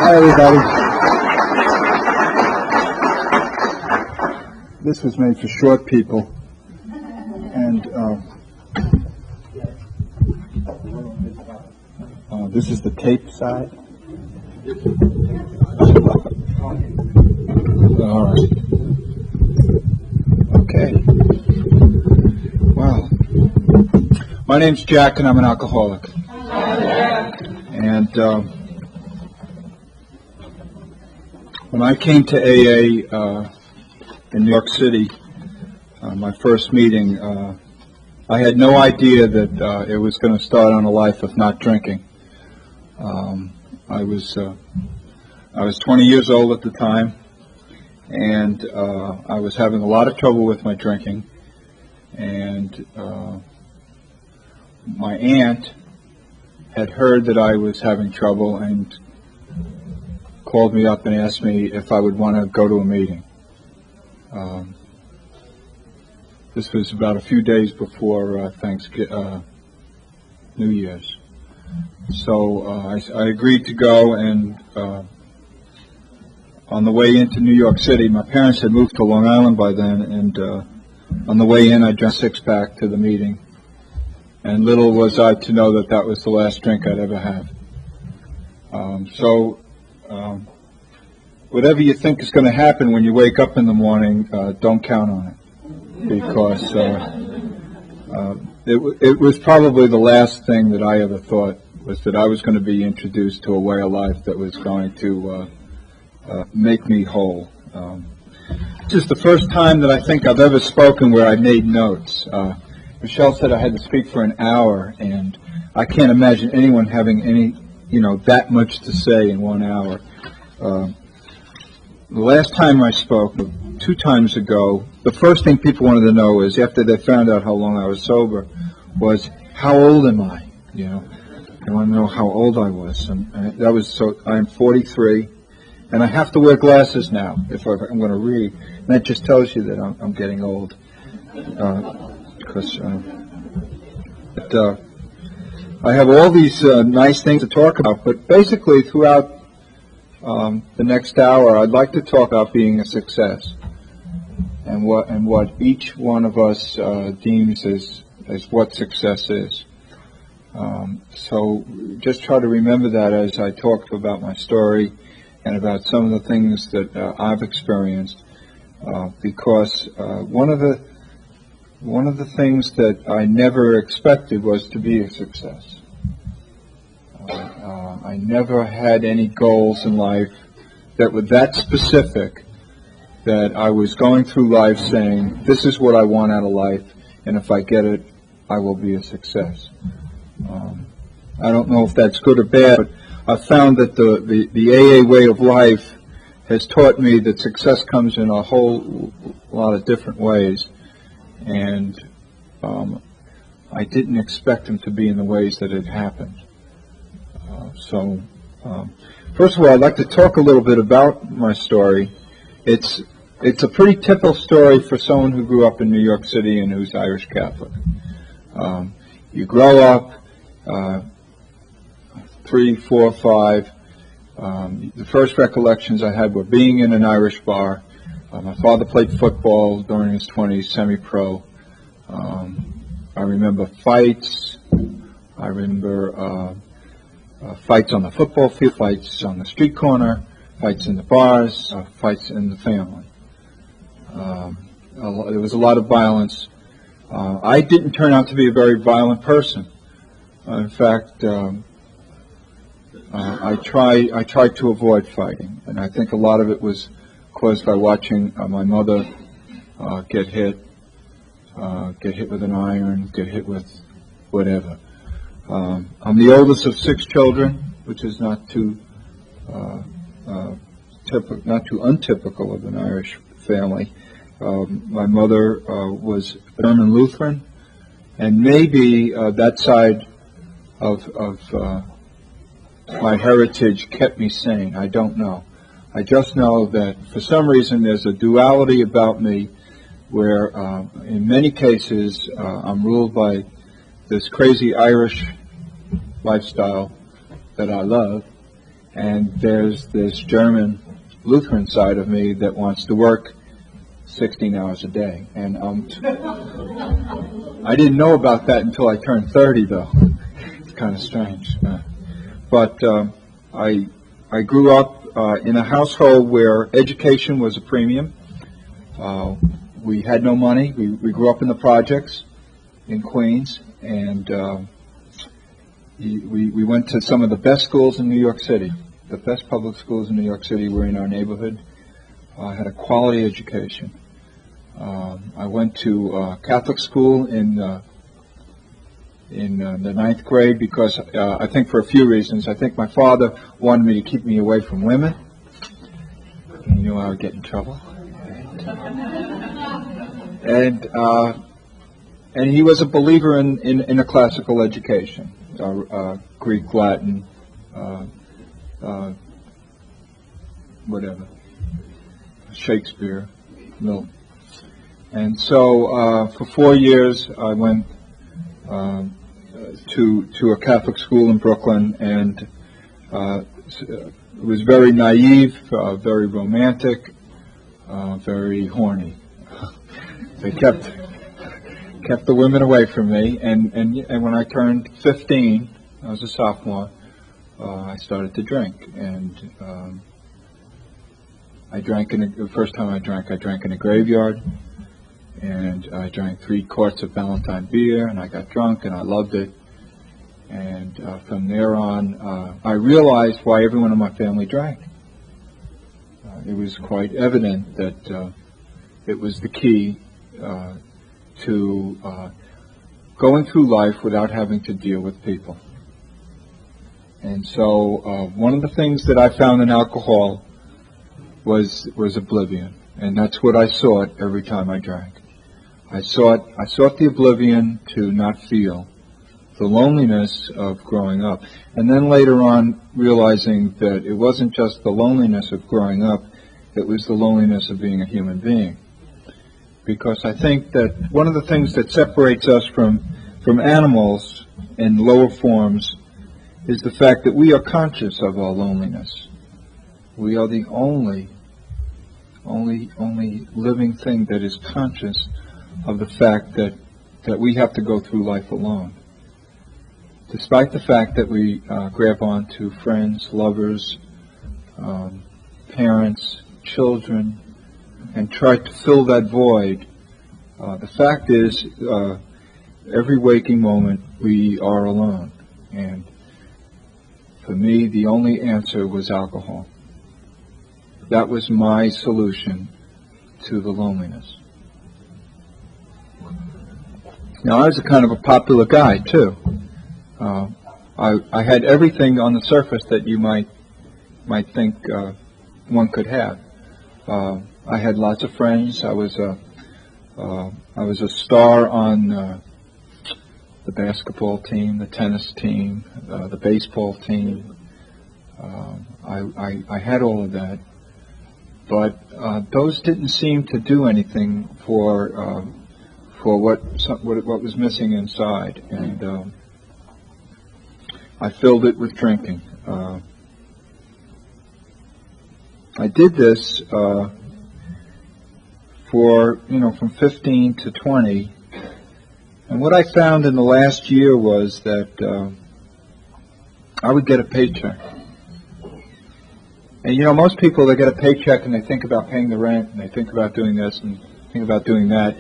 Hi, everybody. This was made for short people, and this is the tape side. All right. Okay. Wow. My name's Jack, and I'm an alcoholic. And when I came to AA in New York City, my first meeting, I had no idea that it was going to start on a life of not drinking. I was 20 years old at the time, and I was having a lot of trouble with my drinking. And my aunt had heard that I was having trouble and called me up and asked me if I would want to go to a meeting. This was about a few days before New Year's. So I agreed to go, and on the way into New York City, my parents had moved to Long Island by then, and on the way in I drank a six-pack to the meeting. And little was I to know that that was the last drink I'd ever have. Whatever you think is going to happen when you wake up in the morning, don't count on it, because it was probably the last thing that I ever thought was that I was going to be introduced to a way of life that was going to make me whole. This is the first time that I think I've ever spoken where I made notes. Michelle said I had to speak for an hour, and I can't imagine anyone having that much to say in 1 hour. The last time I spoke, 2 times ago, the first thing people wanted to know is, after they found out how long I was sober, was, how old am I? They want to know how old I was. And I'm 43, and I have to wear glasses now if I'm going to read. And that just tells you that I'm getting old. I have all these nice things to talk about, but basically throughout the next hour, I'd like to talk about being a success and what each one of us deems as what success is. So just try to remember that as I talk about my story and about some of the things that I've experienced, because one of the things that I never expected was to be a success. I never had any goals in life that were that specific that I was going through life saying, this is what I want out of life, and if I get it, I will be a success. I don't know if that's good or bad, but I've found that the AA way of life has taught me that success comes in a whole lot of different ways. And I didn't expect them to be in the ways that it happened. First of all, I'd like to talk a little bit about my story. It's a pretty typical story for someone who grew up in New York City and who's Irish Catholic. You grow up, 3, 4, 5. The first recollections I had were being in an Irish bar. My father played football during his 20s, semi-pro. I remember fights. I remember fights on the football field, fights on the street corner, fights in the bars, fights in the family. There was a lot of violence. I didn't turn out to be a very violent person. In fact, I tried to avoid fighting, and I think a lot of it was caused by watching my mother get hit with an iron, get hit with whatever. I'm the oldest of 6 children, which is not too untypical of an Irish family. My mother was German Lutheran, and maybe that side of my heritage kept me sane. I don't know. I just know that for some reason there's a duality about me where in many cases I'm ruled by this crazy Irish lifestyle that I love, and there's this German Lutheran side of me that wants to work 16 hours a day. And I didn't know about that until I turned 30, though. It's kind of strange. But I grew up in a household where education was a premium. We had no money. We grew up in the projects in Queens, and we went to some of the best schools in New York City. The best public schools in New York City were in our neighborhood. I had a quality education. I went to Catholic school in the ninth grade because I think for a few reasons. I think my father wanted me to keep me away from women. He knew I would get in trouble. And he was a believer in a classical education, Greek, Latin, whatever, Shakespeare, Milton. And so for 4 years I went to a Catholic school in Brooklyn, and it was very naive, very romantic, very horny. They kept the women away from me, and when I turned 15, I was a sophomore, I started to drink, and I drank the first time I drank in a graveyard, and I drank 3 quarts of Valentine beer, and I got drunk, and I loved it. And from there on, I realized why everyone in my family drank. It was quite evident that it was the key to going through life without having to deal with people. And so one of the things that I found in alcohol was oblivion, and that's what I sought every time I drank. I sought the oblivion to not feel the loneliness of growing up, and then later on realizing that it wasn't just the loneliness of growing up, it was the loneliness of being a human being. Because I think that one of the things that separates us from animals in lower forms is the fact that we are conscious of our loneliness. We are the only living thing that is conscious of the fact that we have to go through life alone. Despite the fact that we grab on to friends, lovers, parents, children, and try to fill that void, the fact is, every waking moment we are alone. And for me, the only answer was alcohol. That was my solution to the loneliness. Now, I was a kind of a popular guy, too. I had everything on the surface that you might think one could have. I had lots of friends. I was a star on the basketball team, the tennis team, the baseball team. I had all of that, but those didn't seem to do anything for what was missing inside, and I filled it with drinking. I did this for from 15 to 20, and what I found in the last year was that I would get a paycheck. And most people, they get a paycheck and they think about paying the rent, and they think about doing this and think about doing that.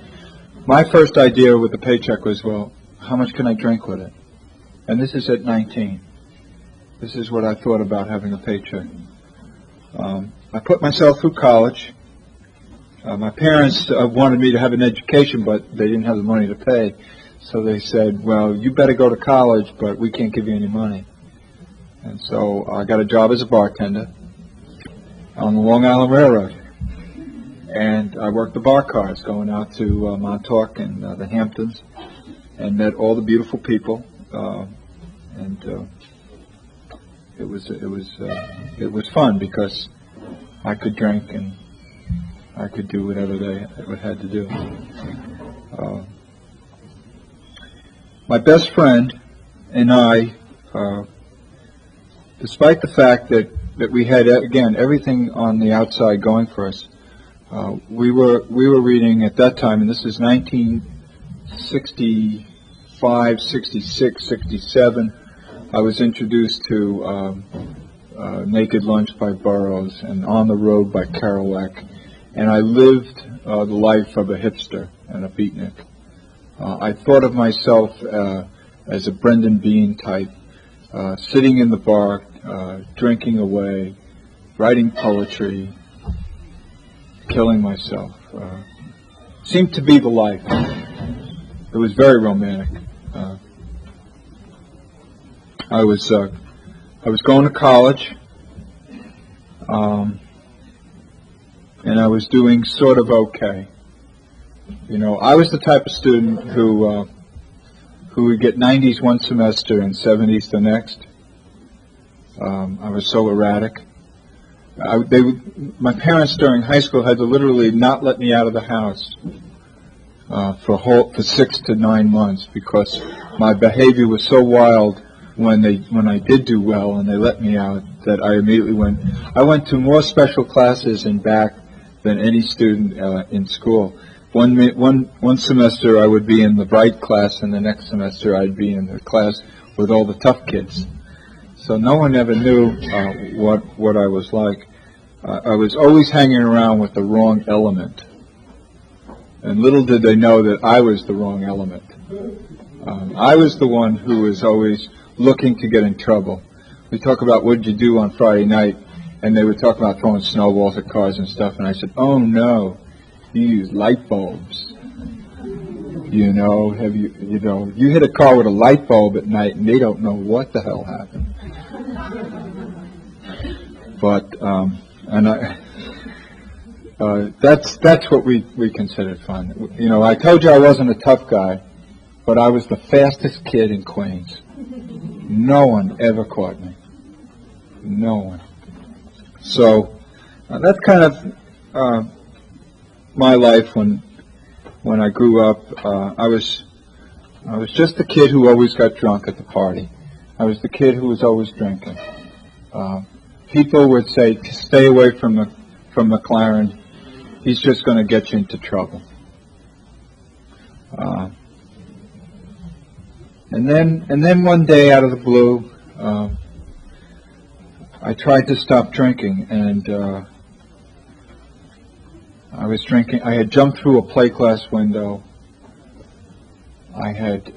My first idea with the paycheck was, well, how much can I drink with it? And this is at 19. This is what I thought about having a paycheck. I put myself through college. My parents wanted me to have an education, but they didn't have the money to pay. So they said, well, you better go to college, but we can't give you any money. And so I got a job as a bartender on the Long Island Railroad. And I worked the bar cars going out to Montauk and the Hamptons, and met all the beautiful people. It was fun because I could drink and I could do whatever they had to do. My best friend and I, despite the fact that that we had, again, everything on the outside going for us. We were reading at that time, and this is 1965, 66, 67. I was introduced to Naked Lunch by Burroughs and On the Road by Kerouac, and I lived the life of a hipster and a beatnik. I thought of myself as a Brendan Bean type, sitting in the bar, drinking away, writing poetry, killing myself. Seemed to be the life. It was very romantic. I was going to college, and I was doing sort of okay. You know, I was the type of student who would get 90s one semester and 70s the next. I was so erratic. My parents during high school had to literally not let me out of the house for 6 to 9 months because my behavior was so wild when I did do well and they let me out that I immediately went. I went to more special classes and back than any student in school. One semester I would be in the bright class, and the next semester I'd be in the class with all the tough kids. So no one ever knew what I was like. I was always hanging around with the wrong element. And little did they know that I was the wrong element. I was the one who was always looking to get in trouble. We talk about what did you do on Friday night, and they would talk about throwing snowballs at cars and stuff, and I said, oh no, you use light bulbs. You know, you hit a car with a light bulb at night and they don't know what the hell happened. But that's what we considered fun. You know, I told you I wasn't a tough guy, but I was the fastest kid in Queens. No one ever caught me. No one. So that's kind of my life when I grew up. I was just the kid who always got drunk at the party. I was the kid who was always drinking. People would say, "Stay away from McLaren. He's just going to get you into trouble." And then one day, out of the blue, I tried to stop drinking, and I was drinking. I had jumped through a plate glass window. I had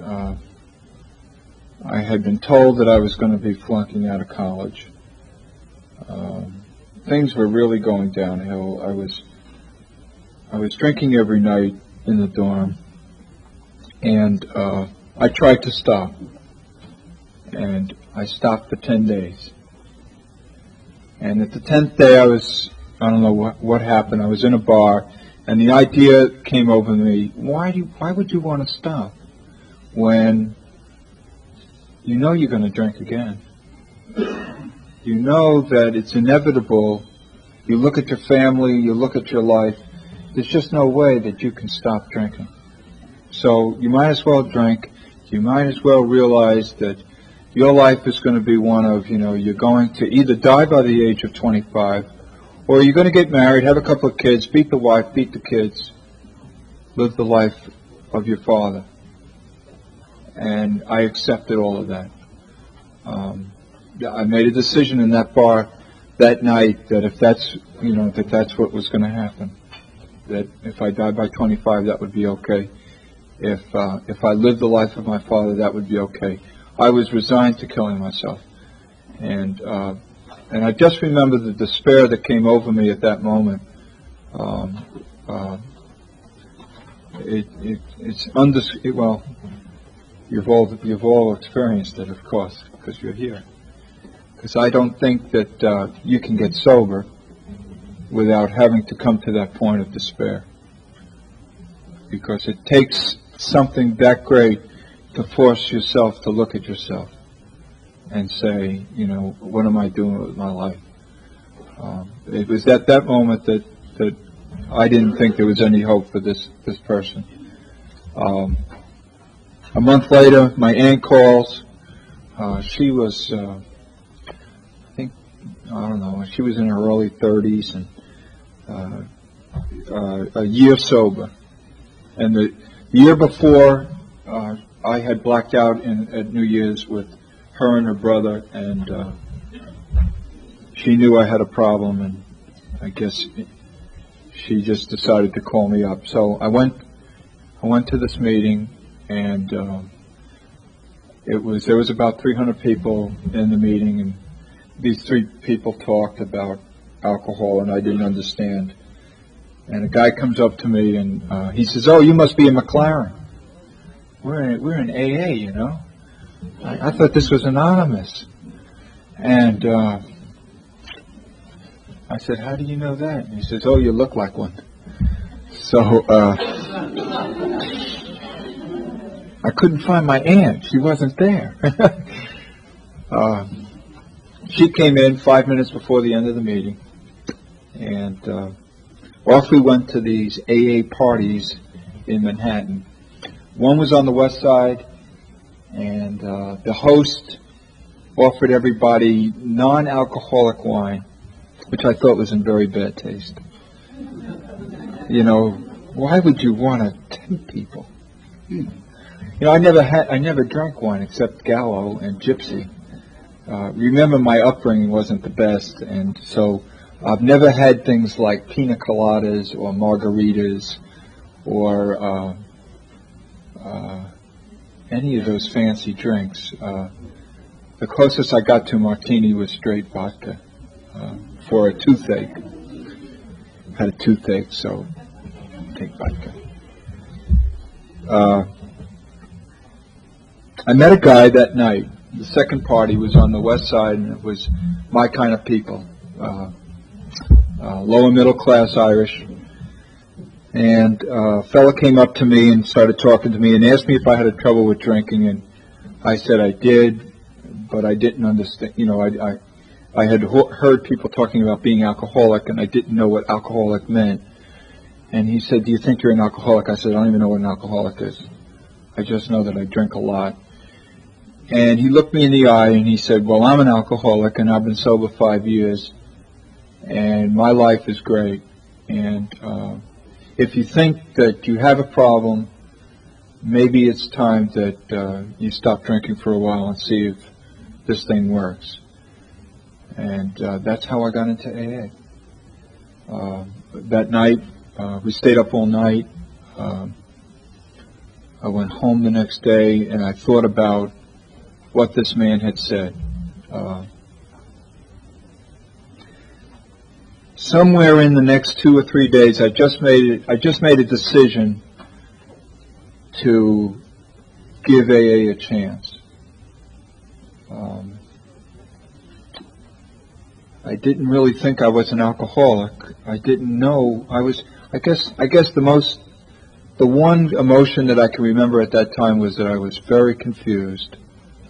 been told that I was going to be flunking out of college. Things were really going downhill. I was drinking every night in the dorm, and I tried to stop, and I stopped for 10 days. And at the 10th day, I don't know what happened. I was in a bar, and the idea came over me, why would you want to stop when you know you're going to drink again? You know that it's inevitable. You look at your family, you look at your life. There's just no way that you can stop drinking. So you might as well drink. You might as well realize that your life is going to be one of, you're going to either die by the age of 25, or you're going to get married, have a couple of kids, beat the wife, beat the kids, live the life of your father. And I accepted all of that. I made a decision in that bar that night that if that's what was going to happen, that if I died by 25, that would be okay. If I lived the life of my father, that would be okay. I was resigned to killing myself, and I just remember the despair that came over me at that moment. Well, you've all experienced it, of course, because you're here. Because I don't think that you can get sober without having to come to that point of despair. Because it takes something that great to force yourself to look at yourself and say, what am I doing with my life? It was at that moment that I didn't think there was any hope for this person. A month later, my aunt calls. She was, I think, I don't know, she was in her early 30s and a year sober. And the year before, I had blacked out at New Year's with her and her brother, and she knew I had a problem, and I guess she just decided to call me up. So I went to this meeting, and there was about 300 people in the meeting, and these three people talked about alcohol, and I didn't understand. And a guy comes up to me, and he says, "Oh, you must be a McLaren. We're in AA, you know. I thought this was anonymous." And I said, "How do you know that?" And he says, "Oh, you look like one." So I couldn't find my aunt. She wasn't there. She came in 5 minutes before the end of the meeting, and off we went to these AA parties in Manhattan. One was on the west side, and the host offered everybody non-alcoholic wine, which I thought was in very bad taste. You know, why would you want to tempt people? You know, I never drank wine except Gallo and Gypsy. Remember, my upbringing wasn't the best, and so I've never had things like pina coladas or margaritas or any of those fancy drinks. The closest I got to martini was straight vodka for a toothache. Had a toothache, so take vodka. I met a guy that night. The second party was on the west side, and it was my kind of people. Lower middle class Irish. And a fellow came up to me and started talking to me and asked me if I had trouble with drinking, and I said I did, but I didn't understand. You know, I had heard people talking about being alcoholic, and I didn't know what alcoholic meant. And he said, "Do you think you're an alcoholic?" I said, "I don't even know what an alcoholic is. I just know that I drink a lot." And he looked me in the eye and he said, "Well, I'm an alcoholic, and I've been sober 5 years, and my life is great. And if you think that you have a problem, maybe it's time that you stop drinking for a while and see if this thing works." And that's how I got into AA. That night, we stayed up all night. I went home the next day, and I thought about what this man had said. Somewhere in the next 2 or 3 days, I just made a decision to give AA a chance. I didn't really think I was an alcoholic. I didn't know I was. I guess the one emotion that I can remember at that time was that I was very confused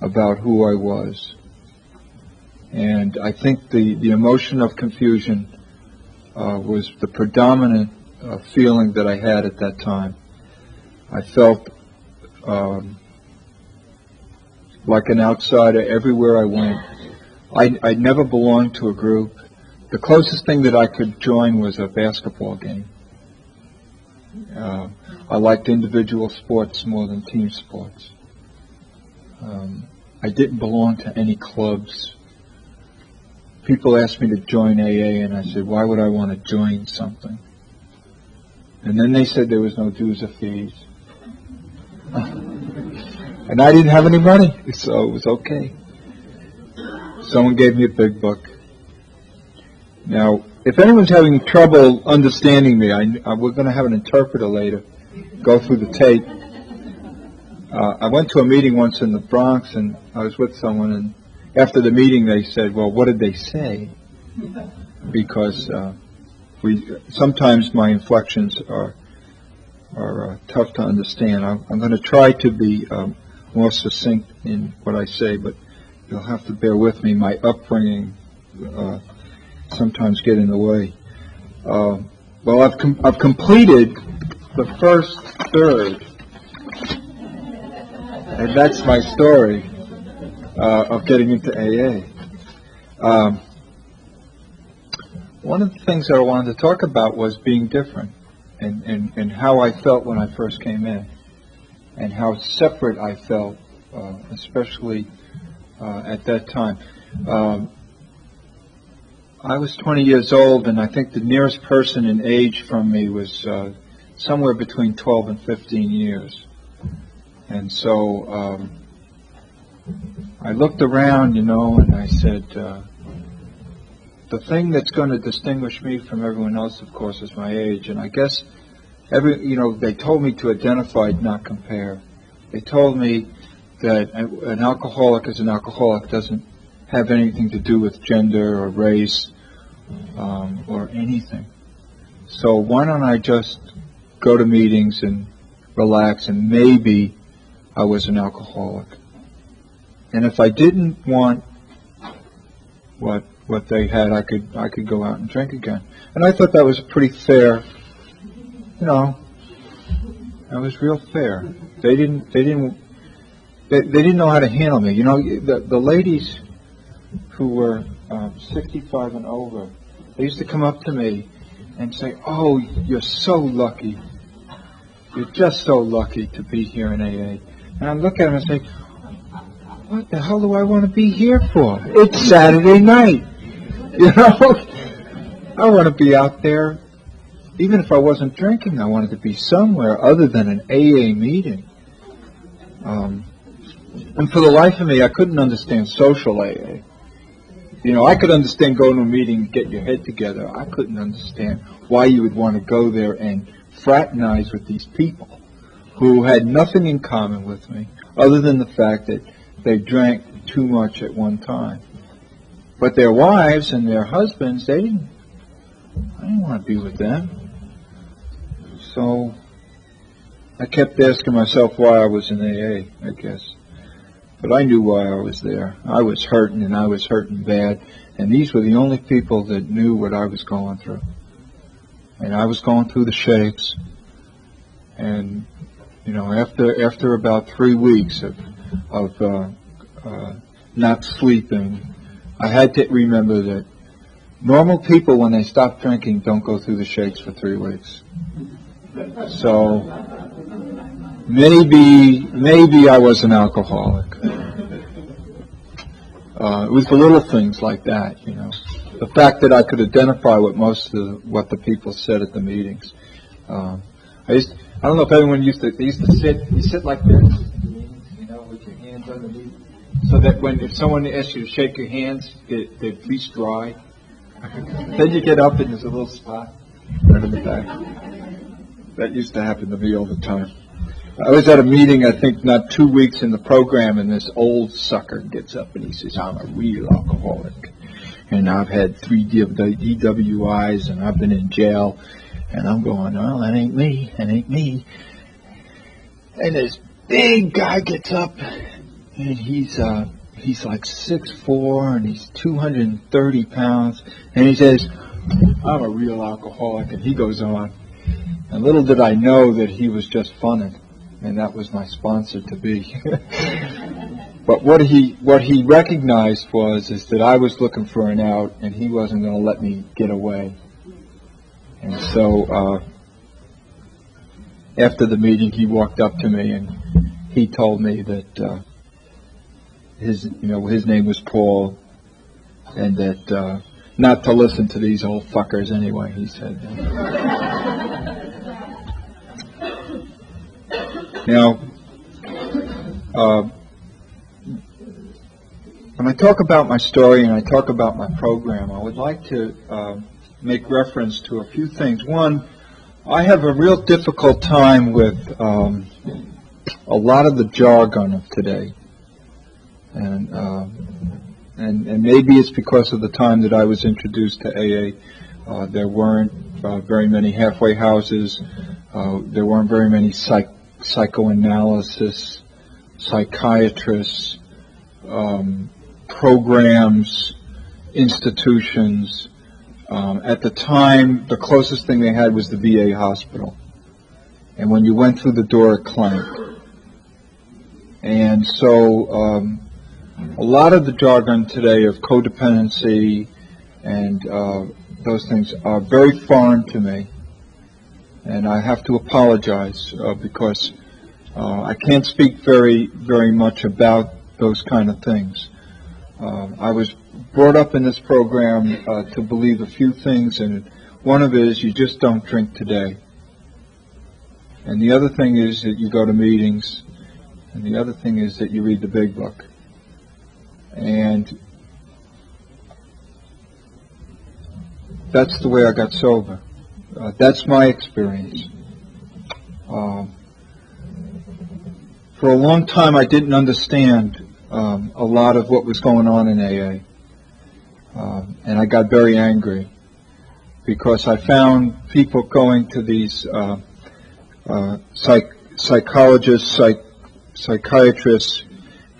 about who I was, and I think the emotion of confusion was the predominant feeling that I had at that time. I felt like an outsider everywhere I went. I never belonged to a group. The closest thing that I could join was a basketball game. I liked individual sports more than team sports. I didn't belong to any clubs. People asked me to join AA, and I said, "Why would I want to join something?" And then they said there was no dues or fees. And I didn't have any money, so it was okay. Someone gave me a big book. Now, if anyone's having trouble understanding me, we're going to have an interpreter later go through the tape. I went to a meeting once in the Bronx, and I was with someone, and after the meeting they said, "Well, what did they say?" Because sometimes my inflections are tough to understand. I'm going to try to be more succinct in what I say, but you'll have to bear with me. My upbringing sometimes get in the way. Well, I've completed the first third, and that's my story of getting into AA. one of the things that I wanted to talk about was being different, and how I felt when I first came in, and how separate I felt, especially at that time. I was 20 years old, and I think the nearest person in age from me was somewhere between 12 and 15 years. And so I looked around, and I said, the thing that's going to distinguish me from everyone else, of course, is my age. And I guess they told me to identify, not compare. They told me that an alcoholic is an alcoholic, doesn't have anything to do with gender or race or anything. So why don't I just go to meetings and relax, and maybe I was an alcoholic. And if I didn't want what they had, I could go out and drink again. And I thought that was pretty fair. That was real fair. They didn't know how to handle me. The ladies who were 65 and over, they used to come up to me and say, "Oh, you're so lucky. You're just so lucky to be here in AA." And I look at them and say, "What the hell do I want to be here for? It's Saturday night." I want to be out there. Even if I wasn't drinking, I wanted to be somewhere other than an AA meeting. And for the life of me, I couldn't understand social AA. I could understand going to a meeting and get your head together. I couldn't understand why you would want to go there and fraternize with these people who had nothing in common with me other than the fact that they drank too much at one time. But their wives and their husbands, I didn't want to be with them. So I kept asking myself why I was in AA, I guess. But I knew why I was there. I was hurting, and I was hurting bad. And these were the only people that knew what I was going through. And I was going through the shakes. And, after about 3 weeks of not sleeping, I had to remember that normal people, when they stop drinking, don't go through the shakes for 3 weeks. So maybe I was an alcoholic. It was the little things like that, the fact that I could identify with most of what the people said at the meetings. I don't know if everyone used to sit like this, with your hands underneath, so that if someone asks you to shake your hands, they're at least dry. Then you get up and there's a little spot right in the back. That used to happen to me all the time. I was at a meeting, I think not 2 weeks in the program, and this old sucker gets up and he says, "I'm a real alcoholic. And I've had 3 DWIs, and I've been in jail." And I'm going, "Well, that ain't me. That ain't me." And this big guy gets up, and he's like 6'4", and he's 230 pounds. And he says, "I'm a real alcoholic." And he goes on. And little did I know that he was just funning. And that was my sponsor to be. But what he recognized is that I was looking for an out, and he wasn't going to let me get away. And so after the meeting, he walked up to me and he told me that his name was Paul, and that not to listen to these old fuckers anyway. He said. Now, when I talk about my story and I talk about my program, I would like to make reference to a few things. One, I have a real difficult time with a lot of the jargon of today, and maybe it's because of the time that I was introduced to AA. There weren't very many halfway houses. There weren't very many psychoanalysis, psychiatrists, programs, institutions. At the time, the closest thing they had was the VA hospital. And when you went through the door, it clanked. And so a lot of the jargon today of codependency and those things are very foreign to me, and I have to apologize because I can't speak very much about those kind of things. I was brought up in this program to believe a few things, and one of it is you just don't drink today. And the other thing is that you go to meetings, and the other thing is that you read the big book. And that's the way I got sober. That's my experience. For a long time I didn't understand a lot of what was going on in AA. And I got very angry because I found people going to these psychologists, psychiatrists,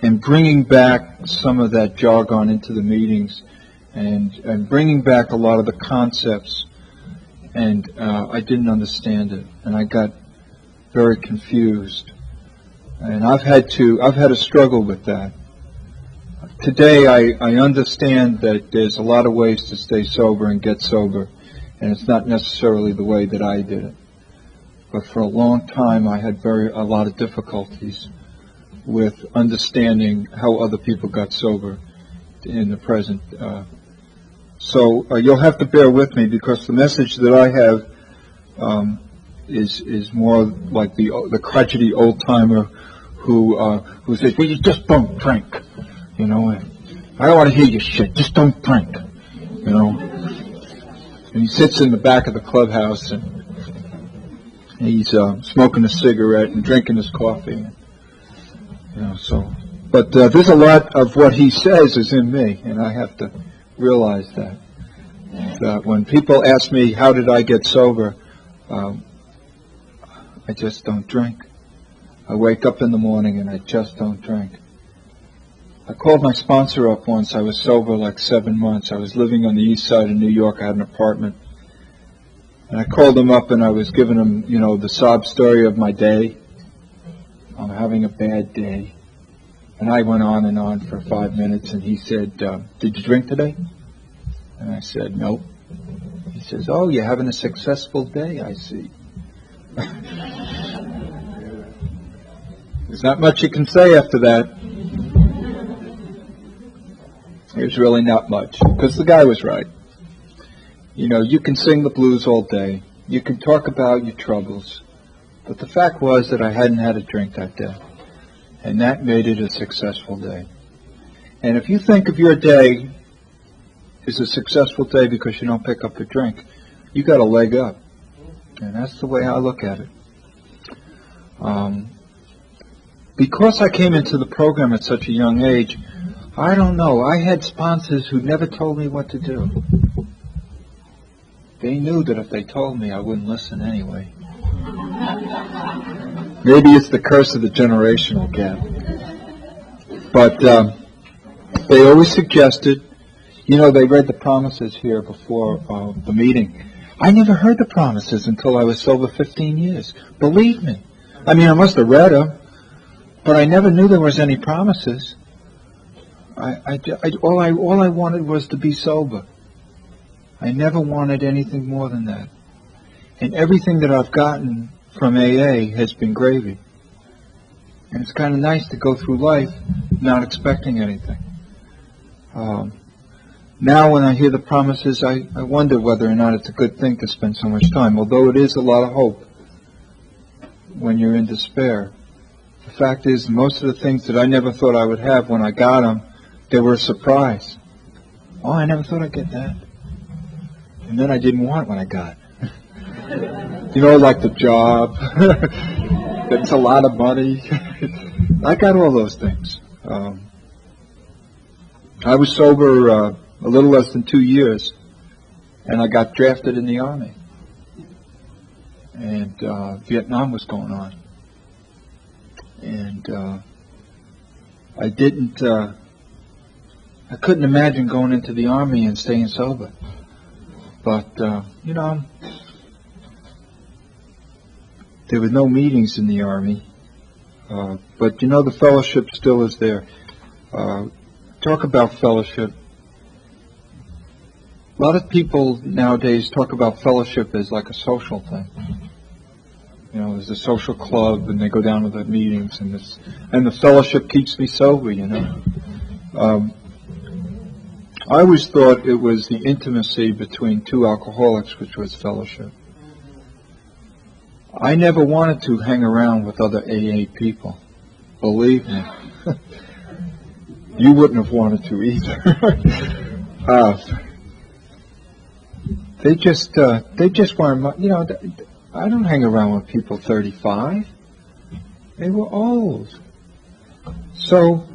and bringing back some of that jargon into the meetings, and bringing back a lot of the concepts, and I didn't understand it, and I got very confused, and I've had to struggle with that. Today I understand that there's a lot of ways to stay sober and get sober, and it's not necessarily the way that I did it. But for a long time I had a lot of difficulties with understanding how other people got sober in the present. So you'll have to bear with me, because the message that I have is more like the crotchety old timer who says, "Well, you just don't drink, you know. I don't want to hear your shit. Just don't drink, you know." And he sits in the back of the clubhouse and he's smoking a cigarette and drinking his coffee, you know. So, but there's a lot of what he says is in me, and I have to realize that. And, when people ask me how did I get sober, I just don't drink. I wake up in the morning and I just don't drink. I called my sponsor up once. I was sober like 7 months. I was living on the east side of New York. I had an apartment. And I called him up and I was giving him, you know, the sob story of my day. I'm having a bad day. And I went on and on for 5 minutes, and he said, "Did you drink today?" And I said, "Nope." He says, "Oh, you're having a successful day, I see." There's not much you can say after that. There's really not much, because the guy was right. You know, you can sing the blues all day. You can talk about your troubles. But the fact was that I hadn't had a drink that day. And that made it a successful day. And if you think of your day as a successful day because you don't pick up a drink, you got a leg up. And that's the way I look at it. Because I came into the program at such a young age, I don't know, I had sponsors who never told me what to do. They knew that if they told me, I wouldn't listen anyway. Maybe it's the curse of the generational gap. But they always suggested, you know, they read the promises here before the meeting. I never heard the promises until I was sober 15 years. Believe me. I mean, I must have read them, but I never knew there was any promises. All I wanted was to be sober. I never wanted anything more than that. And everything that I've gotten from AA has been gravy. And it's kind of nice to go through life not expecting anything. Now when I hear the promises, I wonder whether or not it's a good thing to spend so much time, although it is a lot of hope when you're in despair. The fact is, most of the things that I never thought I would have, when I got them, they were a surprise. Oh, I never thought I'd get that. And then I didn't want it when I got it. You know, like the job. It's a lot of money. I got all those things. I was sober a little less than 2 years, and I got drafted in the Army. And Vietnam was going on. And I couldn't imagine going into the Army and staying sober. But, you know, there were no meetings in the Army. But, you know, the fellowship still is there. Talk about fellowship. A lot of people nowadays talk about fellowship as like a social thing. You know, there's a social club, and they go down to the meetings, and the fellowship keeps me sober. You know, I always thought it was the intimacy between two alcoholics which was fellowship. I never wanted to hang around with other AA people. Believe me, you wouldn't have wanted to either. They just weren't. You know, I don't hang around with people 35. They were old. So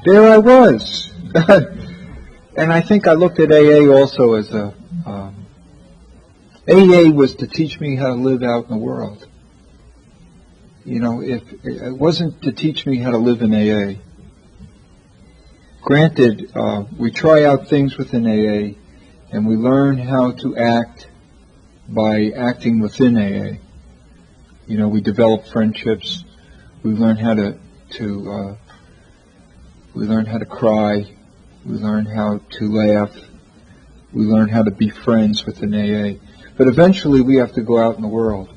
there I was. And I think I looked at AA also as AA was to teach me how to live out in the world. You know, if it wasn't to teach me how to live in AA. Granted, we try out things within AA, and we learn how to act by acting within AA. You know, we develop friendships. We learn how to we learn how to cry. We learn how to laugh. We learn how to be friends within AA. But eventually we have to go out in the world.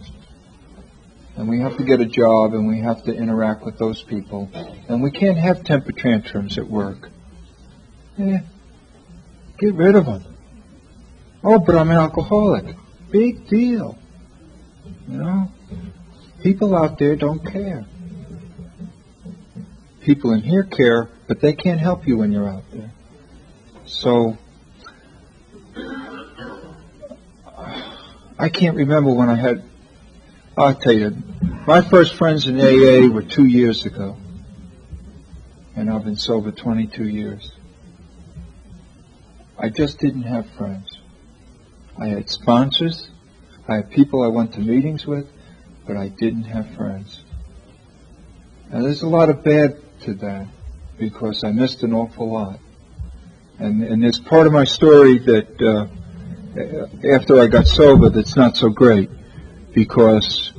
And we have to get a job, and we have to interact with those people. And we can't have temper tantrums at work. Yeah, get rid of them. Oh, but I'm an alcoholic. Big deal. You know, people out there don't care. People in here care, but they can't help you when you're out there. So, I can't remember when I'll tell you, my first friends in AA were 2 years ago. And I've been sober 22 years. I just didn't have friends. I had sponsors. I had people I went to meetings with, but I didn't have friends. Now, there's a lot of bad to that because I missed an awful lot. And there's part of my story that after I got sober that's not so great because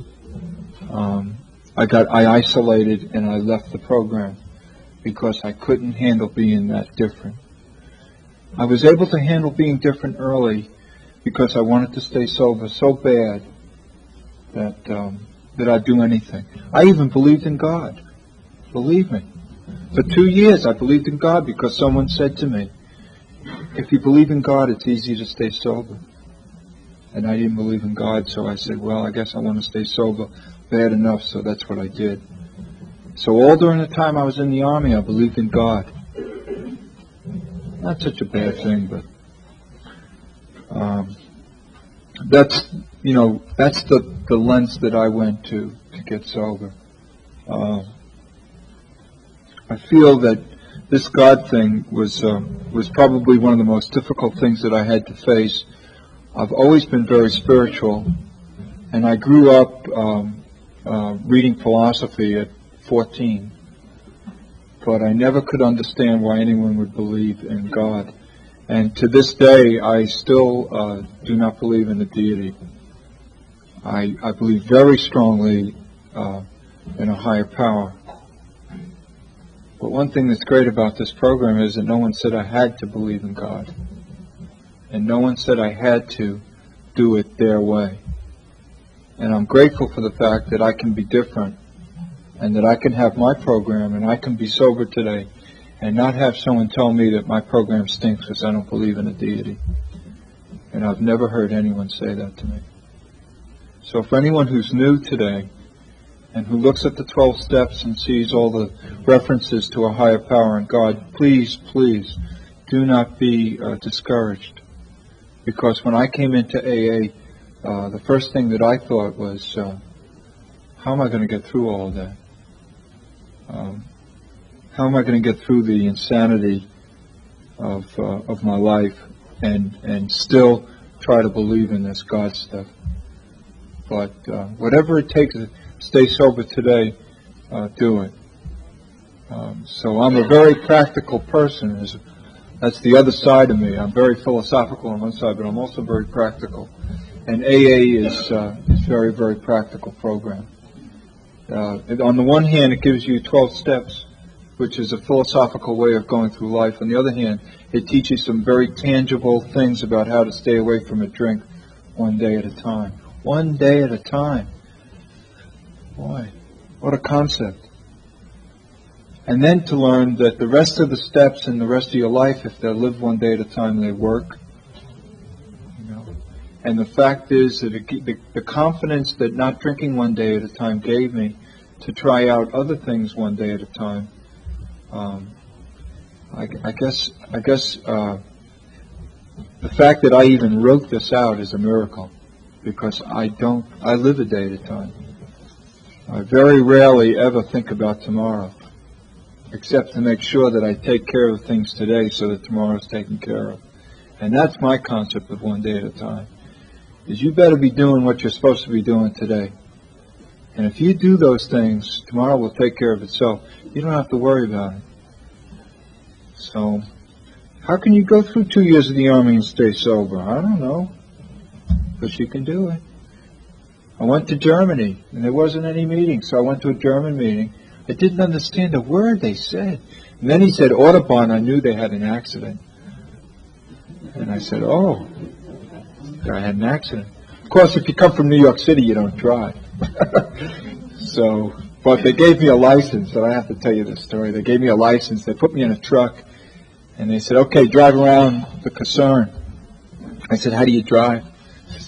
I isolated and I left the program because I couldn't handle being that different. I was able to handle being different early because I wanted to stay sober so bad that I'd do anything. I even believed in God. Believe me. For 2 years I believed in God because someone said to me, if you believe in God, it's easy to stay sober. And I didn't believe in God, so I said, well, I guess I want to stay sober bad enough, so that's what I did. So all during the time I was in the Army, I believed in God. Not such a bad thing, but that's the lens that I went to get sober. I feel that this God thing was probably one of the most difficult things that I had to face. I've always been very spiritual, and I grew up reading philosophy at 14. But I never could understand why anyone would believe in God. And to this day, I still do not believe in a deity. I believe very strongly in a higher power. But one thing that's great about this program is that no one said I had to believe in God. And no one said I had to do it their way. And I'm grateful for the fact that I can be different and that I can have my program and I can be sober today and not have someone tell me that my program stinks because I don't believe in a deity. And I've never heard anyone say that to me. So for anyone who's new today and who looks at the 12 steps and sees all the references to a higher power and God, please, please do not be discouraged. Because when I came into AA, the first thing that I thought was, how am I going to get through all of that? How am I going to get through the insanity of my life and still try to believe in this God stuff? But whatever it takes to stay sober today, do it. So I'm a very practical person. That's the other side of me. I'm very philosophical on one side, but I'm also very practical. And AA is very, very practical program. On the one hand, it gives you 12 steps which is a philosophical way of going through life. On the other hand, it teaches some very tangible things about how to stay away from a drink one day at a time. One day at a time. Boy, what a concept. And then to learn that the rest of the steps in the rest of your life, if they're lived one day at a time, they work. And the fact is that the confidence that not drinking one day at a time gave me to try out other things one day at a time, I guess the fact that I even wrote this out is a miracle, because I live a day at a time. I very rarely ever think about tomorrow, except to make sure that I take care of things today so that tomorrow is taken care of. And that's my concept of one day at a time, is you better be doing what you're supposed to be doing today. And if you do those things, tomorrow will take care of itself. You don't have to worry about it. So, how can you go through 2 years of the Army and stay sober? I don't know. But you can do it. I went to Germany, and there wasn't any meeting, so I went to a German meeting. I didn't understand a word they said. And then he said, Autobahn. I knew they had an accident. And I said, oh, I had an accident. Of course, if you come from New York City, you don't drive. So, but they gave me a license, and I have to tell you this story. They gave me a license. They put me in a truck, and they said, okay, drive around the concern. I said, how do you drive?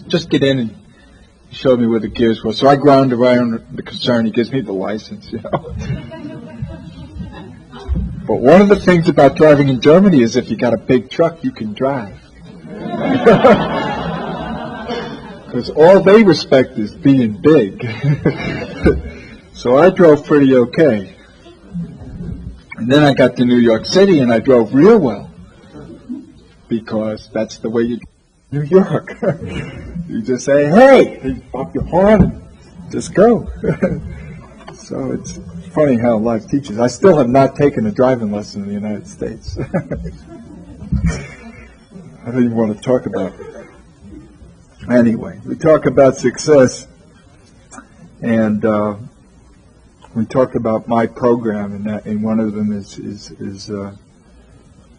Just get in, and he showed me where the gears were. So I ground around the concern. He gives me the license, you know. But one of the things about driving in Germany is if you got a big truck, you can drive. Because all they respect is being big. So I drove pretty okay. And then I got to New York City and I drove real well. Because that's the way you drive in New York. You just say, hey, you pop your horn and just go. So it's funny how life teaches. I still have not taken a driving lesson in the United States. I don't even want to talk about it. Anyway, we talk about success, and we talk about my program, and one of them is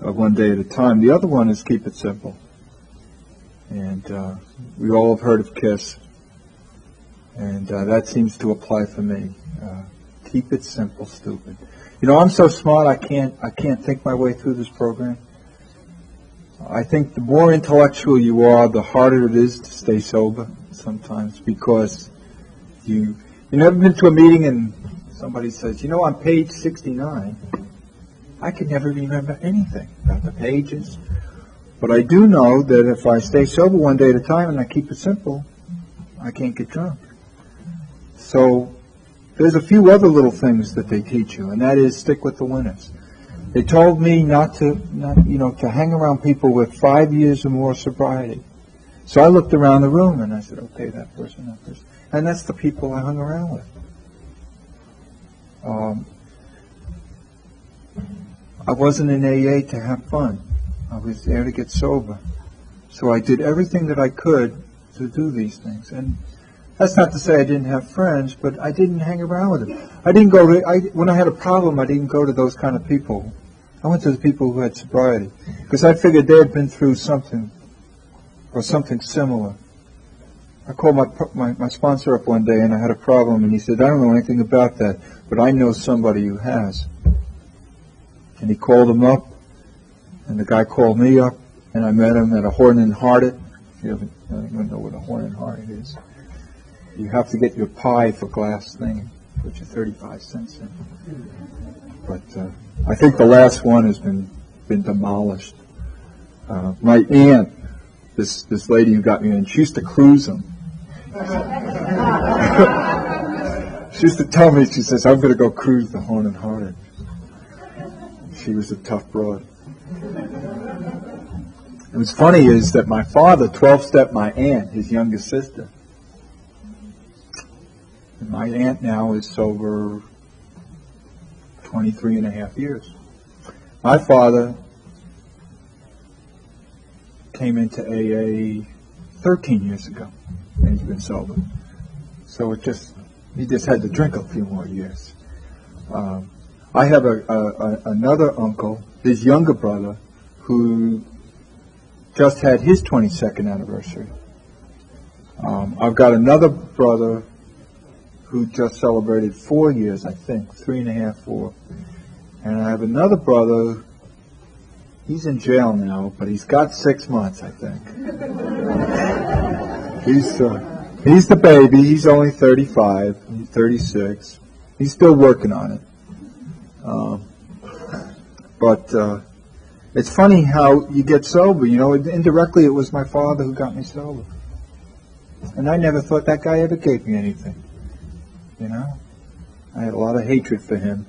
one day at a time. The other one is keep it simple. And we all have heard of KISS, and that seems to apply for me. Keep it simple, stupid. You know, I'm so smart I can't think my way through this program. I think the more intellectual you are, the harder it is to stay sober sometimes, because you never been to a meeting and somebody says, you know, on page 69, I can never remember anything about the pages. But I do know that if I stay sober one day at a time and I keep it simple, I can't get drunk. So there's a few other little things that they teach you, and that is stick with the winners. They told me not to hang around people with 5 years or more sobriety. So I looked around the room and I said, okay, that person. And that's the people I hung around with. I wasn't in AA to have fun. I was there to get sober. So I did everything that I could to do these things. And that's not to say I didn't have friends, but I didn't hang around with them. I didn't go to, when I had a problem, I didn't go to those kind of people. I went to the people who had sobriety, because I figured they had been through something, or something similar. I called my sponsor up one day, and I had a problem, and he said, I don't know anything about that, but I know somebody who has. And he called him up, and the guy called me up, and I met him at a Horn and Hearted. I don't even know what a Horn and Hearted is. You have to get your pie for glass thing, put your 35 cents in. But I think the last one has been demolished. My aunt, this lady who got me in, she used to cruise them. She used to tell me, she says, I'm going to go cruise the Horn and Hearted. She was a tough broad. And what's funny is that my father 12-stepped my aunt, his youngest sister. And my aunt now is sober 23 and a half years. My father came into AA 13 years ago, and he's been sober. So he just had to drink a few more years. I have another uncle, his younger brother, who just had his 22nd anniversary. I've got another brother who just celebrated 4 years, I think, 3.5, 4. And I have another brother, he's in jail now, but he's got 6 months, I think. He's the baby. He's only 35, he's 36. He's still working on it. But it's funny how you get sober. You know, indirectly it was my father who got me sober. And I never thought that guy ever gave me anything. You know? I had a lot of hatred for him.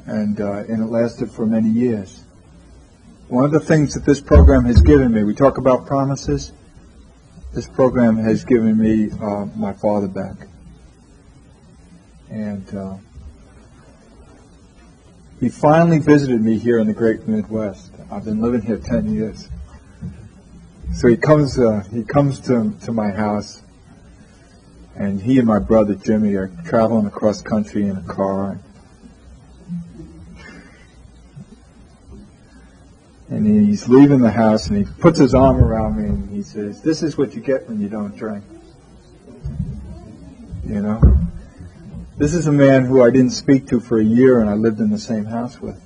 And it lasted for many years. One of the things that this program has given me, we talk about promises, this program has given me my father back. And he finally visited me here in the great Midwest. I've been living here 10 years. So he comes to my house, and he and my brother Jimmy are traveling across country in a car. And he's leaving the house, and he puts his arm around me, and he says, "This is what you get when you don't drink." You know? This is a man who I didn't speak to for a year, and I lived in the same house with.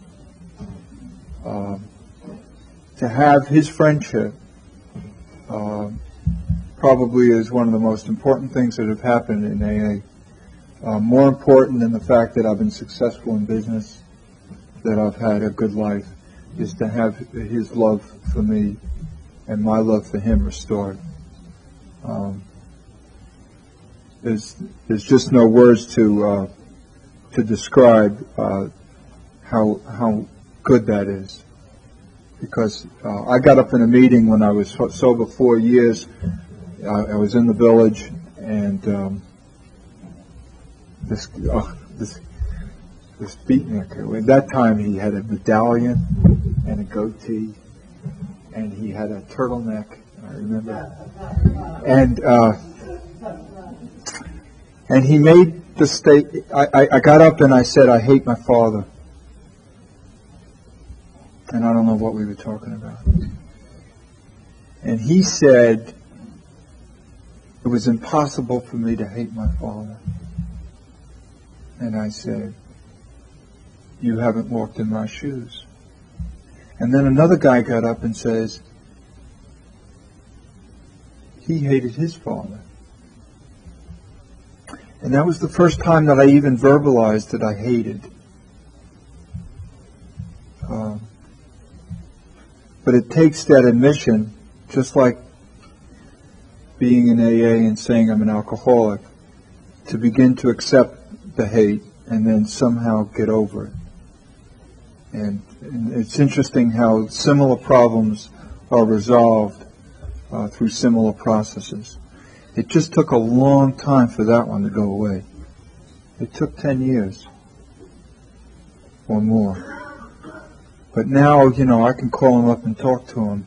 To have his friendship probably is one of the most important things that have happened in AA. More important than the fact that I've been successful in business, that I've had a good life, is to have his love for me and my love for him restored. There's just no words to describe how good that is. Because I got up in a meeting when I was sober 4 years. I was in the village, and this beatnik. At that time, he had a medallion and a goatee, and he had a turtleneck. I remember, and he made the statement. I got up and I said, "I hate my father," and I don't know what we were talking about. And he said, "It was impossible for me to hate my father." And I said, "You haven't walked in my shoes." And then another guy got up and says, he hated his father. And that was the first time that I even verbalized that I hated. But it takes that admission, just like being in AA and saying I'm an alcoholic, to begin to accept the hate and then somehow get over it. And it's interesting how similar problems are resolved through similar processes. It just took a long time for that one to go away. It took 10 years or more. But now, you know, I can call him up and talk to him.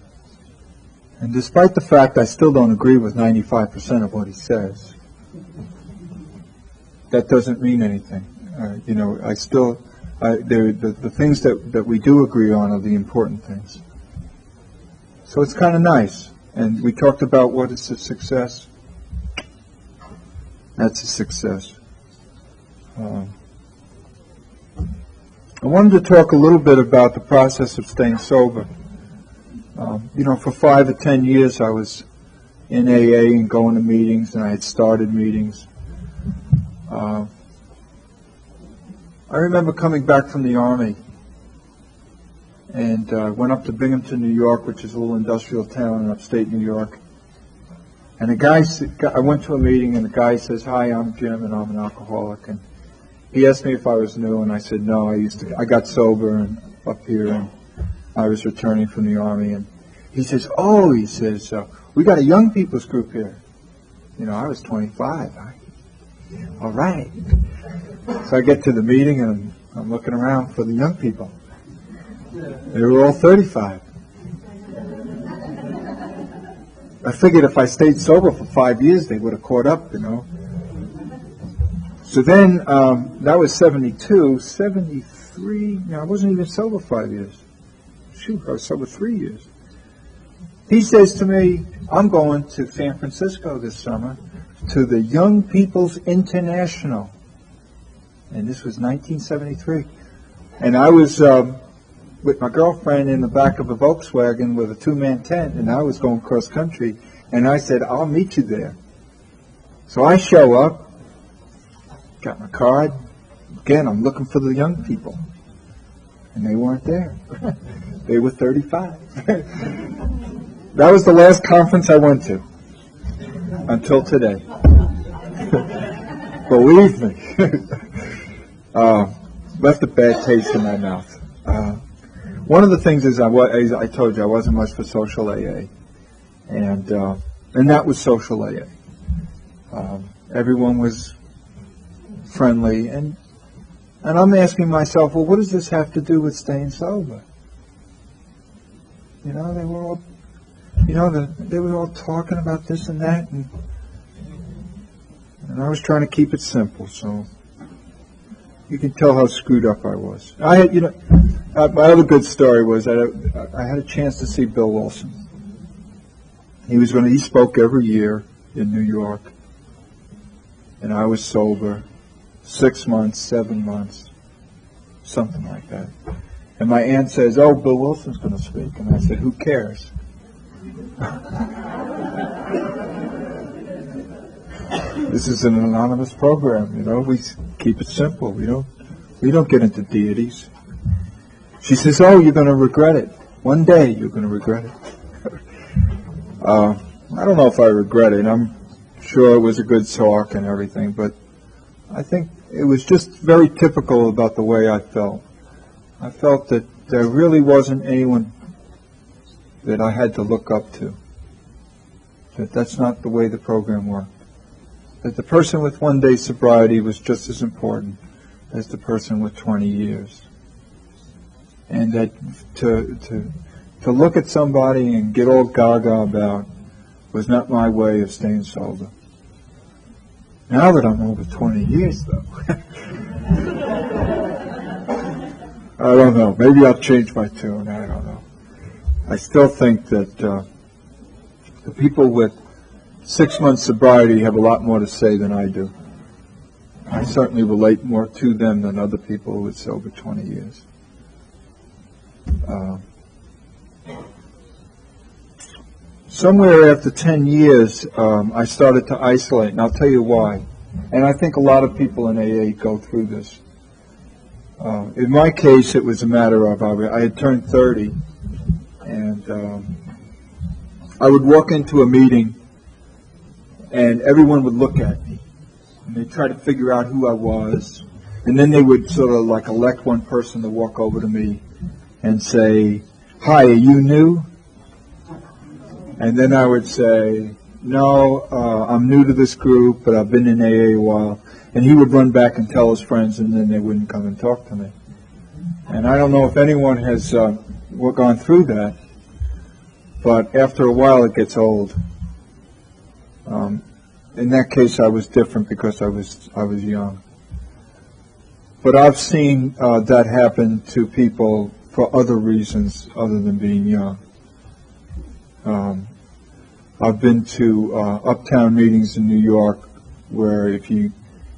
And despite the fact I still don't agree with 95% of what he says, that doesn't mean anything. You know, the things that we do agree on are the important things. So it's kind of nice. And we talked about what is a success. That's a success. I wanted to talk a little bit about the process of staying sober. You know, for 5 or 10 years I was in AA and going to meetings, and I had started meetings. I remember coming back from the Army, and went up to Binghamton, New York, which is a little industrial town in upstate New York. And I went to a meeting, and the guy says, "Hi, I'm Jim, and I'm an alcoholic." And he asked me if I was new, and I said, "No, I got sober and up here, and I was returning from the Army." And he says, "Oh," he says, "we got a young people's group here." You know, I was 25. All right. So I get to the meeting, and I'm looking around for the young people. They were all 35. I figured if I stayed sober for 5 years, they would have caught up, you know. So then, that was 72, 73, I wasn't even sober 5 years. Shoot, I was sober 3 years. He says to me, I'm going to San Francisco this summer to the Young People's International. And this was 1973. And I was with my girlfriend in the back of a Volkswagen with a two-man tent, and I was going cross country. And I said, I'll meet you there. So I show up, got my card. Again, I'm looking for the young people. And they weren't there. They were 35. That was the last conference I went to until today. Believe me. Left a bad taste in my mouth. One of the things is I told you I wasn't much for social AA. And that was social AA. Everyone was friendly, and I'm asking myself, well, what does this have to do with staying sober? They were all, they were all talking about this and that, and I was trying to keep it simple. So you can tell how screwed up I was. I had, my other good story was that I had a chance to see Bill Wilson. He spoke every year in New York, and I was sober 6 months, 7 months, something like that. And my aunt says, oh, Bill Wilson's going to speak. And I said, who cares? This is an anonymous program, we keep it simple. We don't get into deities. She says, oh, you're going to regret it. One day you're going to regret it. I don't know if I regret it. I'm sure it was a good talk and everything, but I think it was just very typical about the way I felt. I felt that there really wasn't anyone that I had to look up to. That's not the way the program worked. That the person with 1 day sobriety was just as important as the person with 20 years. And that to look at somebody and get all gaga about was not my way of staying sober. Now that I'm over 20 years, though, I don't know. Maybe I'll change my tune. I don't know. I still think that the people with 6 months sobriety have a lot more to say than I do. I certainly relate more to them than other people who are sober 20 years. Somewhere after 10 years, I started to isolate, and I'll tell you why. And I think a lot of people in AA go through this. In my case, it was a matter of I had turned 30, and I would walk into a meeting, and everyone would look at me, and they'd try to figure out who I was, and then they would sort of like elect one person to walk over to me and say, hi, are you new? And then I would say, no, I'm new to this group, but I've been in AA a while. And he would run back and tell his friends, and then they wouldn't come and talk to me. And I don't know if anyone has gone through that, but after a while it gets old. In that case, I was different because I was young. But I've seen that happen to people for other reasons other than being young. I've been to uptown meetings in New York where if you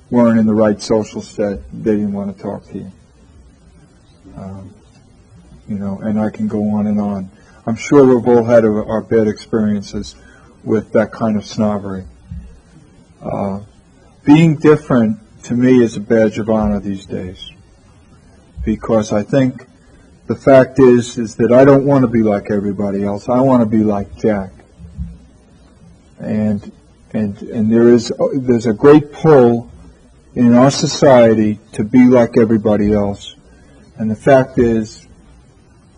weren't in the right social set, they didn't want to talk to you. And I can go on and on. I'm sure we've all had our bad experiences with that kind of snobbery. Being different, to me, is a badge of honor these days. Because I think the fact is that I don't want to be like everybody else. I want to be like Jack. And there's a great pull in our society to be like everybody else. And the fact is,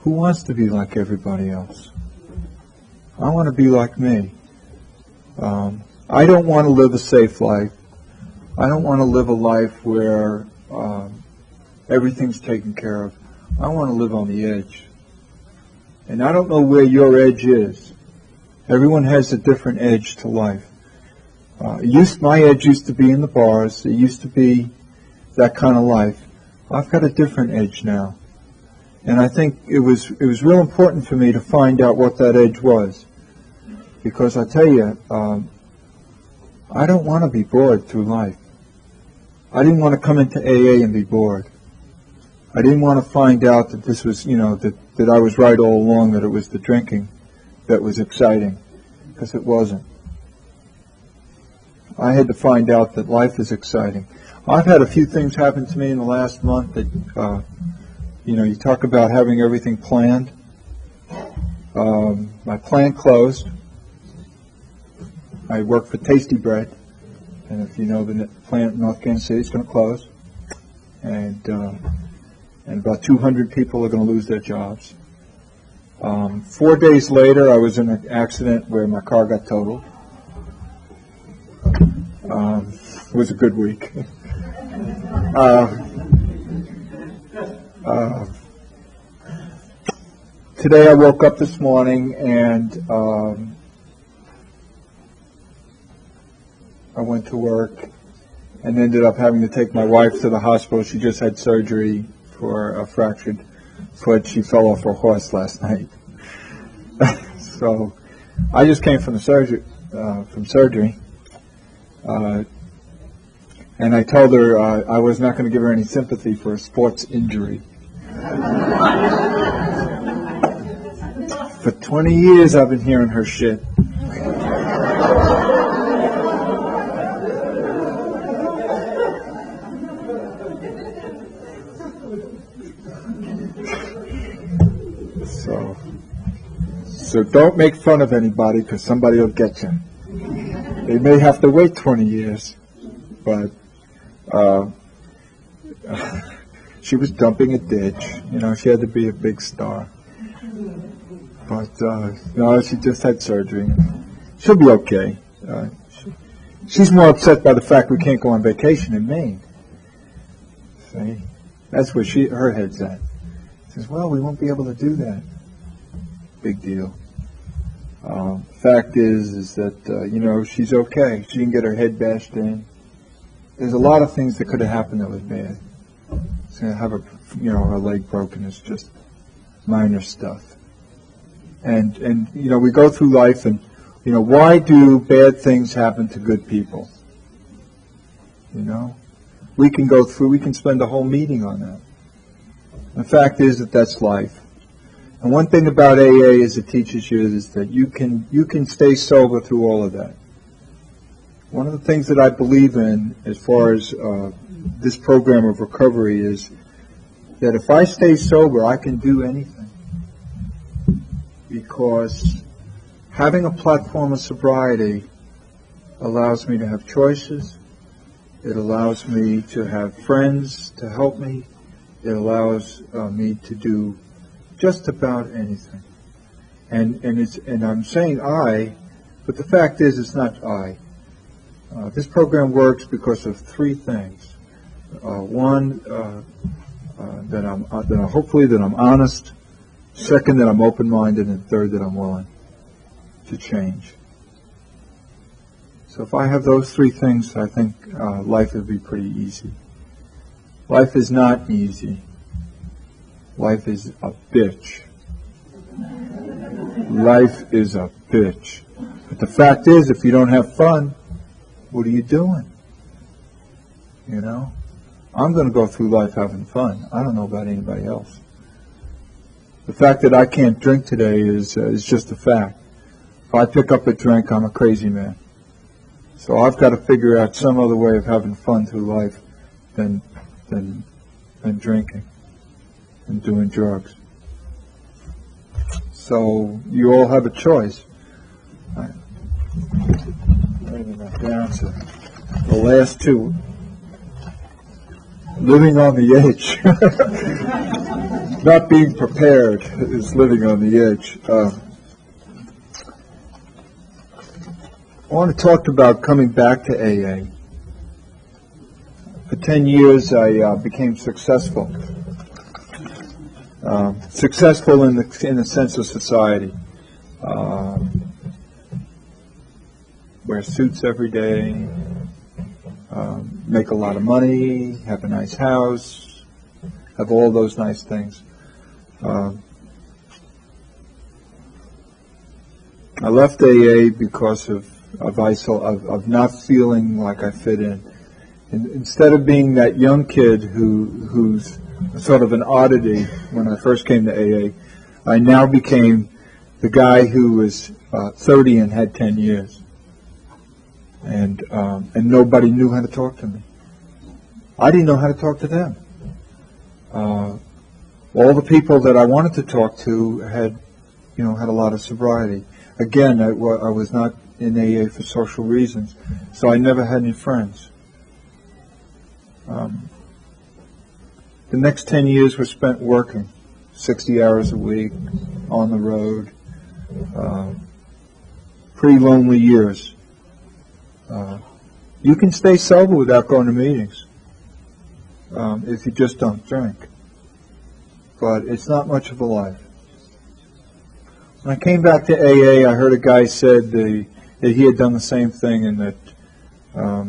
who wants to be like everybody else? I want to be like me. I don't want to live a safe life. I don't want to live a life where everything's taken care of. I want to live on the edge. And I don't know where your edge is. Everyone has a different edge to life. My edge used to be in the bars. It used to be that kind of life. I've got a different edge now. And I think it was real important for me to find out what that edge was. Because I tell you, I don't want to be bored through life. I didn't want to come into AA and be bored. I didn't want to find out that this was, that I was right all along, that it was the drinking that was exciting, because it wasn't. I had to find out that life is exciting. I've had a few things happen to me in the last month that, you talk about having everything planned. My plant closed. I work for Tasty Bread, and if you know, the plant in North Kansas City is going to close, and about 200 people are going to lose their jobs. 4 days later, I was in an accident where my car got totaled. It was a good week. Today I woke up this morning and I went to work and ended up having to take my wife to the hospital. She just had surgery for a fractured foot. She fell off her horse last night. So I just came from the surgery, and I told her I was not going to give her any sympathy for a sports injury. For 20 years I've been hearing her shit. So don't make fun of anybody, because somebody will get you. They may have to wait 20 years, but she was dumping a ditch. She had to be a big star. But no, she just had surgery. She'll be okay. She's more upset by the fact we can't go on vacation in Maine. See, that's where her head's at. She says, well, we won't be able to do that. Big deal. Fact is that, she's okay. She can get her head bashed in. There's a lot of things that could have happened that was bad. She's going to have her leg broken. It's just minor stuff. And we go through life and, why do bad things happen to good people? We can spend a whole meeting on that. The fact is that that's life. And one thing about AA is it teaches you is that you can stay sober through all of that. One of the things that I believe in as far as this program of recovery is that if I stay sober, I can do anything. Because having a platform of sobriety allows me to have choices. It allows me to have friends to help me. It allows me to do just about anything. And I'm saying I, but the fact is it's not I. This program works because of three things. One, that I'm honest. Second, that I'm open-minded. And third, that I'm willing to change. So if I have those three things, I think life would be pretty easy. Life is not easy. Life is a bitch. Life is a bitch. But the fact is, if you don't have fun, what are you doing? I'm going to go through life having fun. I don't know about anybody else. The fact that I can't drink today is just a fact. If I pick up a drink, I'm a crazy man. So I've got to figure out some other way of having fun through life than drinking and doing drugs. So you all have a choice. Down to the last two. Living on the edge. Not being prepared is living on the edge. I want to talk about coming back to AA. For 10 years, I became successful. Successful in the sense of society, where wear suits every day, make a lot of money, have a nice house, have all those nice things. I left AA because of not feeling like I fit in. And instead of being that young kid who's sort of an oddity when I first came to AA, I now became the guy who was 30 and had 10 years. And nobody knew how to talk to me. I didn't know how to talk to them. All the people that I wanted to talk to had a lot of sobriety. Again, I was not in AA for social reasons, so I never had any friends. The next 10 years were spent working, 60 hours a week, on the road. Pretty lonely years. You can stay sober without going to meetings if you just don't drink. But it's not much of a life. When I came back to AA, I heard a guy said that he had done the same thing and that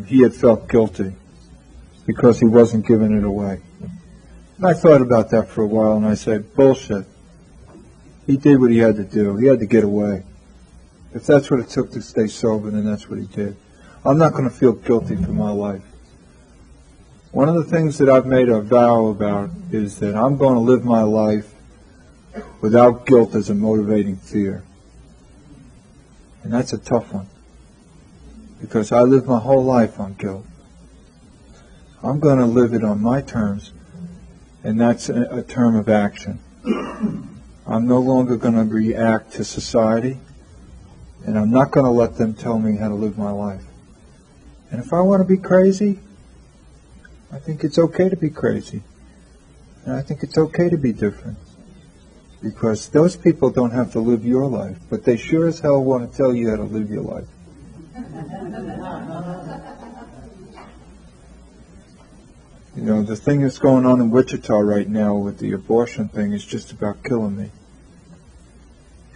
he had felt guilty because he wasn't giving it away. And I thought about that for a while, and I said, bullshit. He did what he had to do. He had to get away. If that's what it took to stay sober, then that's what he did. I'm not going to feel guilty for my life. One of the things that I've made a vow about is that I'm going to live my life without guilt as a motivating fear. And that's a tough one, because I lived my whole life on guilt. I'm going to live it on my terms, and that's a term of action. I'm no longer going to react to society, and I'm not going to let them tell me how to live my life. And if I want to be crazy, I think it's okay to be crazy. And I think it's okay to be different. Because those people don't have to live your life, but they sure as hell want to tell you how to live your life. The thing that's going on in Wichita right now with the abortion thing is just about killing me.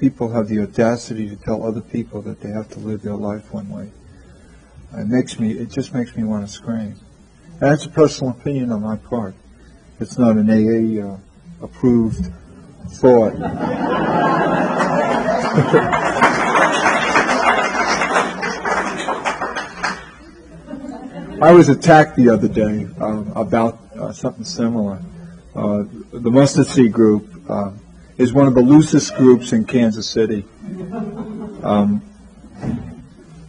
People have the audacity to tell other people that they have to live their life one way. It just makes me want to scream. And that's a personal opinion on my part. It's not an AA approved thought. I was attacked the other day about something similar. The Mustard Seed Group is one of the loosest groups in Kansas City.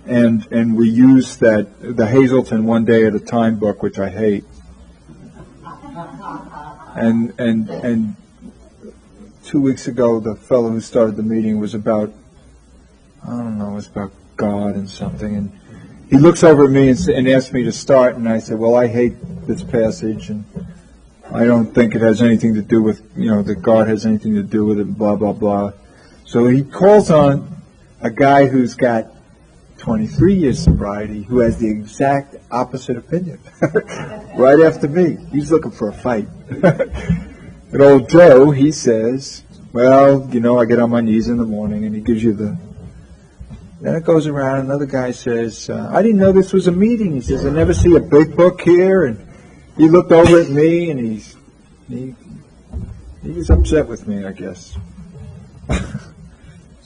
And we use the Hazelton One Day at a Time book, which I hate. And 2 weeks ago, the fellow who started the meeting was about God and something. And he looks over at me and asks me to start, and I said, well, I hate this passage, and I don't think it has anything to do with, that God has anything to do with it, blah, blah, blah. So he calls on a guy who's got 23 years sobriety, who has the exact opposite opinion, right after me. He's looking for a fight. And old Joe, he says, well, I get on my knees in the morning, and he gives you then it goes around, another guy says, I didn't know this was a meeting. He says, I never see a big book here. And he looked over at me, and he was upset with me, I guess.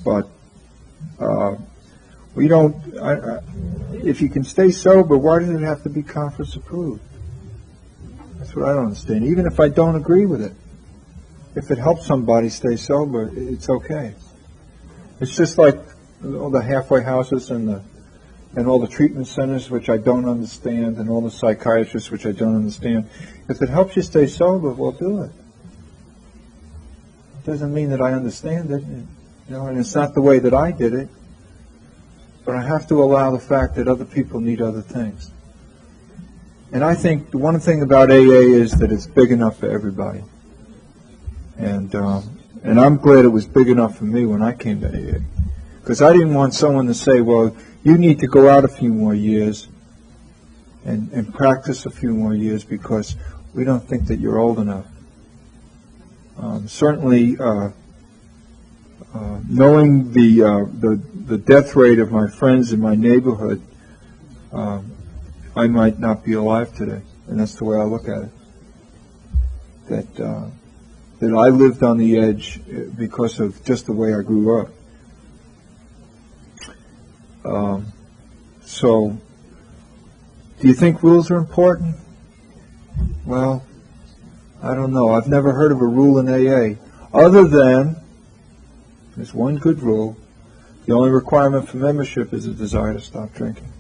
But if you can stay sober, why does it have to be conference approved? That's what I don't understand. Even if I don't agree with it, if it helps somebody stay sober, it's okay. It's just like all the halfway houses and all the treatment centers, which I don't understand, and all the psychiatrists, which I don't understand. If it helps you stay sober, well, do it. It doesn't mean that I understand it, and it's not the way that I did it. But I have to allow the fact that other people need other things. And I think the one thing about AA is that it's big enough for everybody. And I'm glad it was big enough for me when I came to AA. Because I didn't want someone to say, well, you need to go out a few more years and practice a few more years because we don't think that you're old enough. Certainly, knowing the death rate of my friends in my neighborhood, I might not be alive today, and that's the way I look at it. That I lived on the edge because of just the way I grew up. So, do you think rules are important? Well, I don't know. I've never heard of a rule in AA, other than there's one good rule. The only requirement for membership is a desire to stop drinking.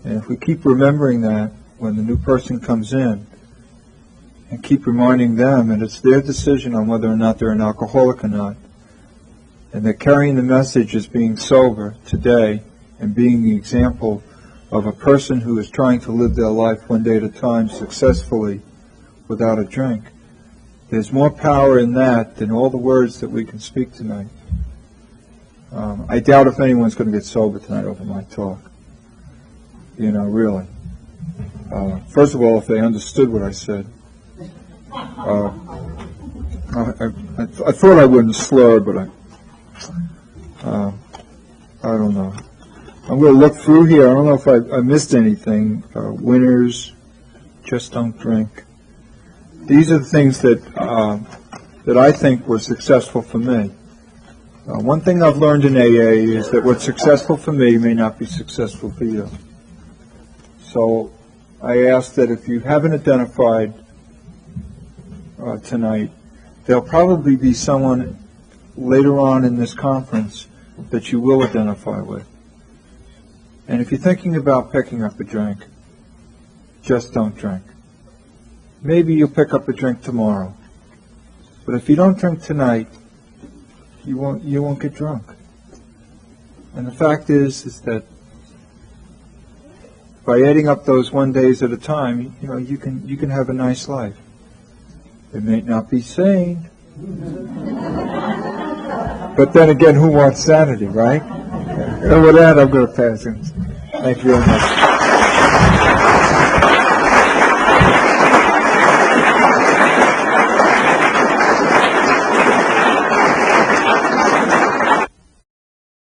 And if we keep remembering that when the new person comes in, and keep reminding them that it's their decision on whether or not they're an alcoholic or not, and they're carrying the message as being sober today and being the example of a person who is trying to live their life one day at a time successfully without a drink. There's more power in that than all the words that we can speak tonight. I doubt if anyone's going to get sober tonight over my talk. Really. First of all, if they understood what I said. I thought I wouldn't slur, but I don't know. I'm going to look through here. I don't know if I missed anything. Winners, just don't drink. These are the things that I think were successful for me. One thing I've learned in AA is that what's successful for me may not be successful for you. So I ask that if you haven't identified tonight, there'll probably be someone later on in this conference that you will identify with. And if you're thinking about picking up a drink, just don't drink. Maybe you'll pick up a drink tomorrow. But if you don't drink tonight, you won't get drunk. And the fact is that by adding up those 1 days at a time, you can have a nice life. It may not be sane. But then again, who wants sanity, right? And with that, I'm going to pass it. Thank you very much.